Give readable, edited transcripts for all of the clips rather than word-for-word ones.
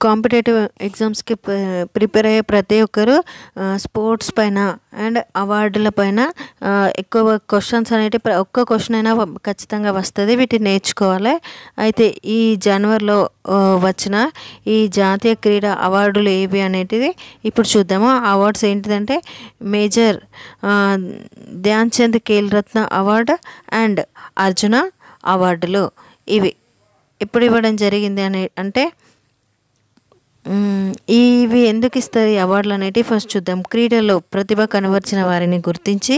Competitive ఎగ్జామ్స్కి prepare అయ్యే ప్రతి ఒక్కరు స్పోర్ట్స్ పైన అండ్ అవార్డుల పైన ఎక్కువ క్వశ్చన్స్ అనేటివి ఒక్క క్వశ్చన్ అయినా ఖచ్చితంగా వస్తుంది, వీటిని నేర్చుకోవాలి. అయితే ఈ జనవరిలో వచ్చిన ఈ జాతీయ క్రీడా అవార్డులు ఏవి అనేటిది ఇప్పుడు చూద్దాము. ఆ అవార్డ్స్ ఏంటిదంటే major Dhyan Chand Khel Ratna award and Arjuna అవార్డులు. ఇవి ఎప్పుడు ఇవ్వడం జరిగింది అంటే ఇవి ఎందుకు ఇస్తారు ఈ అవార్డులు అనేటివి ఫస్ట్ చూద్దాం. క్రీడల్లో ప్రతిభ కనబర్చిన వారిని గుర్తించి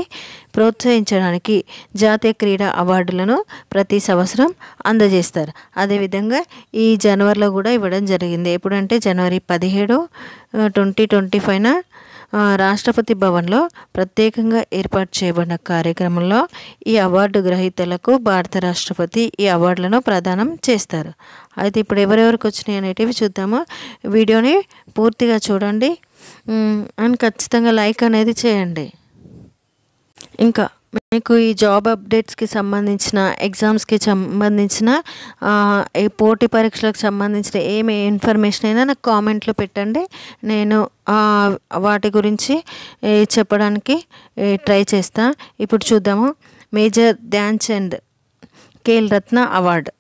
ప్రోత్సహించడానికి జాతీయ క్రీడా అవార్డులను ప్రతి సంవత్సరం అందజేస్తారు. అదేవిధంగా ఈ జనవరిలో కూడా ఇవ్వడం జరిగింది. ఎప్పుడంటే జనవరి 17, 2025న రాష్ట్రపతి భవన్లో ప్రత్యేకంగా ఏర్పాటు చేయబడిన కార్యక్రమంలో ఈ అవార్డు గ్రహీతలకు భారత రాష్ట్రపతి ఈ అవార్డులను ప్రదానం చేస్తారు. అయితే ఇప్పుడు ఎవరెవరికి వచ్చినాయి అనేటివి చూద్దాము. వీడియోని పూర్తిగా చూడండి అండ్ ఖచ్చితంగా లైక్ అనేది చేయండి. ఇంకా మీకు ఈ జాబ్ అప్డేట్స్కి సంబంధించిన ఎగ్జామ్స్కి సంబంధించిన పోటీ పరీక్షలకు సంబంధించిన ఏమి ఇన్ఫర్మేషన్ అయినా నాకు కామెంట్లో పెట్టండి. నేను వాటి గురించి చెప్పడానికి ట్రై చేస్తా. ఇప్పుడు చూద్దాము. Major Dhyan Chand Khel Ratna award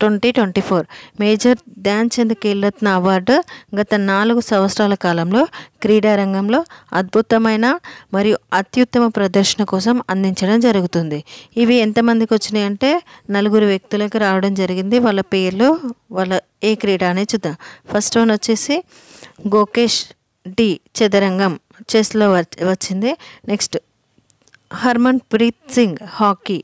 2024. Major Dhyan Chand Khel Ratna award గత 4 సంవత్సరాల కాలంలో క్రీడా రంగంలో అద్భుతమైన మరియు అత్యుత్తమ ప్రదర్శన కోసం అందించడం జరుగుతుంది. ఇవి ఎంతమందికి వచ్చినాయి అంటే 4 వ్యక్తులకు రావడం జరిగింది. వాళ్ళ పేర్లు, వాళ్ళ ఏ క్రీడ అనేది చూద్దాం. ఫస్ట్ వన్ వచ్చేసి గోకేష్ డి చదరంగం, చెస్లో వచ్చింది. Next Harman Preet Singh hockey.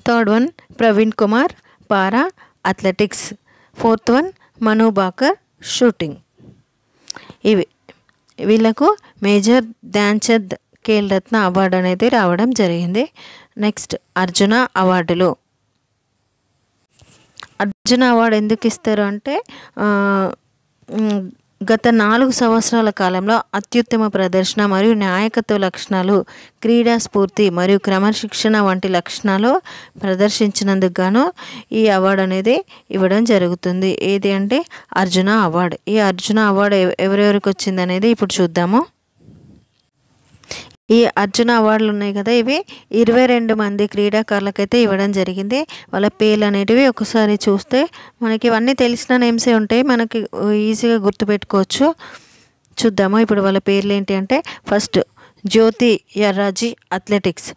Third one Praveen Kumar para athletics. Fourth one Manu Bhaker shooting. వీళ్ళకు మేజర్ ధ్యాన్ చంద్ ఖేల్ రత్న అవార్డు అనేది రావడం జరిగింది. నెక్స్ట్ అర్జున అవార్డులు. అర్జున అవార్డు ఎందుకు ఇస్తారు అంటే గత 4 సంవత్సరాల కాలంలో అత్యుత్తమ ప్రదర్శన మరియు నాయకత్వ లక్షణాలు, క్రీడా స్ఫూర్తి మరియు క్రమశిక్షణ వంటి లక్షణాలు ప్రదర్శించినందుకు గాను ఈ అవార్డు అనేది ఇవ్వడం జరుగుతుంది. ఏది అంటే అర్జున అవార్డు. ఈ అర్జున అవార్డు ఎవరెవరికి వచ్చింది అనేది ఇప్పుడు చూద్దాము. ఈ అర్జున అవార్డులు ఉన్నాయి కదా, ఇవి 22 మంది క్రీడాకారులకైతే ఇవ్వడం జరిగింది. వాళ్ళ పేర్లు అనేటివి ఒకసారి చూస్తే మనకి ఇవన్నీ తెలిసిన నేమ్సే ఉంటాయి, మనకి ఈజీగా గుర్తుపెట్టుకోవచ్చు. చూద్దాము ఇప్పుడు వాళ్ళ పేర్లు ఏంటి అంటే first Jyothi Yarraji athletics,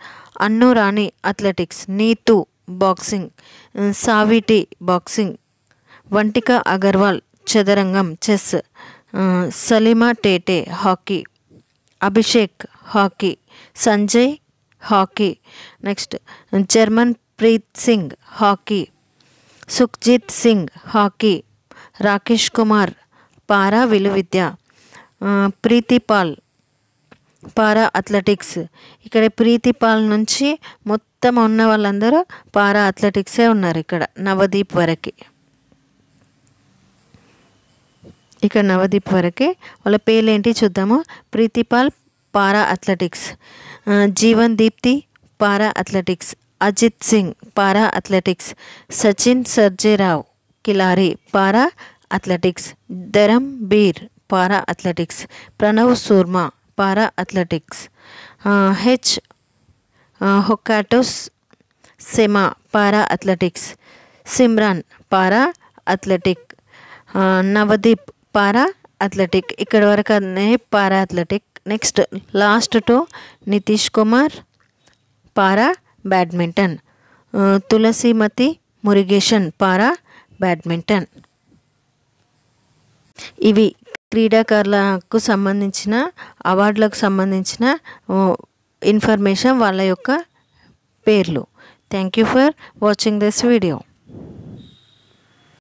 Annu Rani athletics, Neetu boxing, Saweety boxing, Vantika Agrawal చదరంగం chess, Salima Tete hockey, Abhishek hockey, Sanjay hockey. Next Harman Preet Singh hockey, Sukhjeet Singh hockey, Rakesh Kumar para విలువిద్య, ప్రీతిపాల్ పారా అథ్లెటిక్స్. ఇక్కడ ప్రీతిపాల్ నుంచి మొత్తం ఉన్న వాళ్ళందరూ పారా అథ్లెటిక్సే ఉన్నారు. ఇక్కడ నవదీప్ వరకు, ఇక్కడ నవదీప్ వరకే. వాళ్ళ పేర్లు ఏంటి చూద్దాము. Preetipal para athletics, Jeevan Deepthi para athletics, Ajit Singh para athletics, Sachin Sarjerao Khilari para athletics, Dharam Bir para athletics, Pranav Soorma para athletics, H Hokatos Sema para athletics, Simran para athletic, Navdeep para athletic. ఇక్కడ వరకు అన్నీ para athletic. Next last 2 Nitesh Kumar para badminton, Thulasimathi Murugesan para badminton. ఇవి క్రీడాకారులకు సంబంధించిన అవార్డులకు సంబంధించిన ఇన్ఫర్మేషన్, వాళ్ళ యొక్క పేర్లు. Thank you for watching this video.